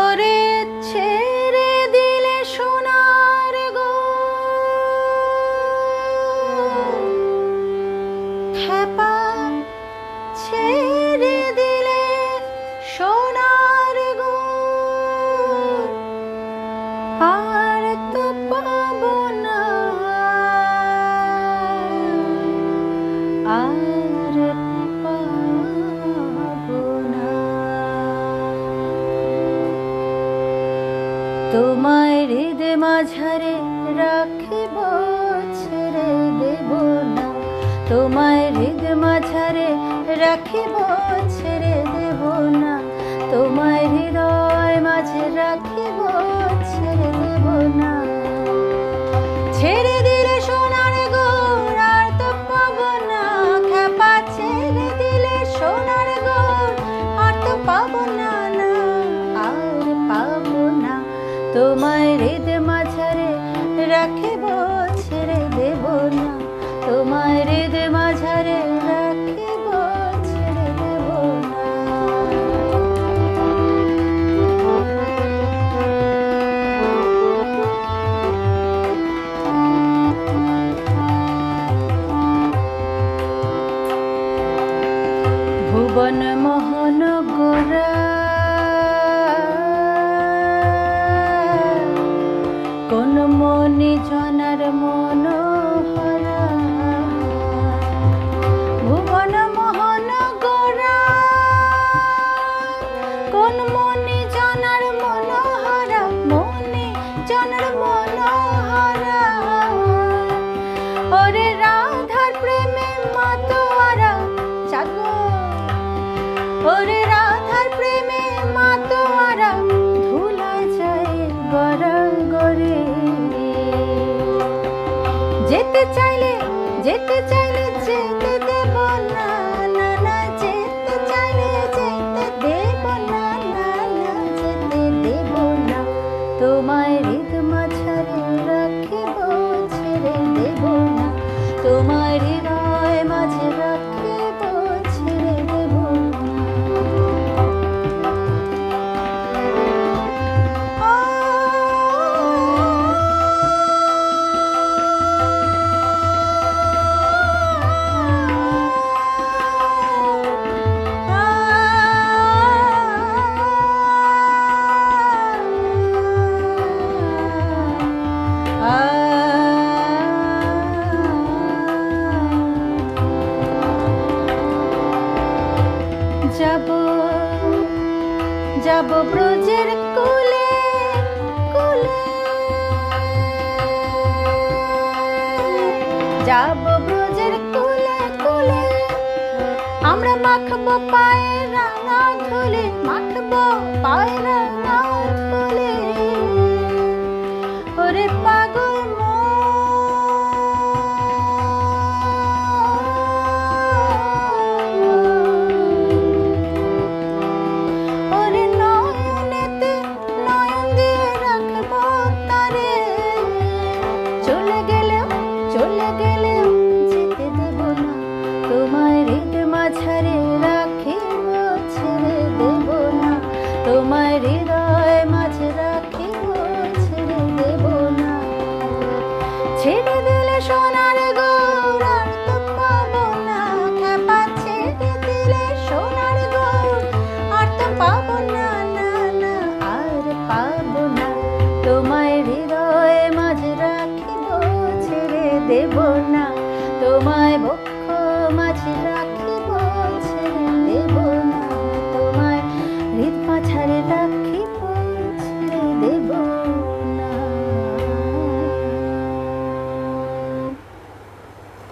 ওরে ছেড়ে দিলে সোনার গো খেপা, ছেড়ে দিলে সোনার গো আর তো পাবো না, আর পাবো না। তোমায় হৃদয় মাঝারে রাখিব, ছেড়ে দেব না। তোমায় হৃদয় মাঝারে রাখিব, ছেড়ে দেব না। তোমায় হৃদয় মাঝে রাখিব, ছেড়ে দেব না। ছেড়ে দিলে সোনার গোর আর তো পাবো না, খেপা ছেড়ে দিলে সোনার গোর আর তো পাবো না, না আর পাবো না। তোমায় হৃদয় মাঝারে রাখিব, ছেড়ে দেব না। তোমায় হৃদয় মাঝারে রাখিব, ছেড়ে দেব না। ভুবন মোহন গোরা কোন মনি জনার মনোহরা। ভুবন মোহন গোরা কোন মনি জনার মনোহরা, মনি জনার মনোহরা। ওরে রাধার প্রেমে মাতোয়ারা জাগো, ওরে রাধার প্রেমে মাতোয়ারা ধুলায় যায় গড়াগড়ি। যেতে চাইলে যেতে চাইলে যেতে দেব না, না না যেতে চাইলে যেতে দেব না, না না যেতে দেব না। তোমায় হৃদয় মাঝারে রাখিব, ছেড়ে দেব না। তোমায় হৃদয় মাঝে রাখিব, ছেড়ে দেব না। যাব যাব ব্রজের কুলে কুলে, যাব ব্রজের কুলে কুলে। আমরা মাখবো পায়ে রাঙা ধুলে, মাখবো পায়ে রাঙা ধুলে। ওরে পাগল চলে গেলেও যেতে দেব না। তোমায় হৃদয় মাঝারে রাখিব, ছেড়ে দেব না। তোমায় হৃদয় মাঝে রাখিব, ছেড়ে দেব না। ছেড়ে দিলে সোনার গোর আর তো পাবো না, খেপা ছেড়ে দিলে সোনার গোর আর তো পাবো না, না না আর পাবো না। তোমায় হৃদয় মাঝে রাখিব, ছেড়ে দেব না। তোমায় বক্ষ মাঝে রাখিব,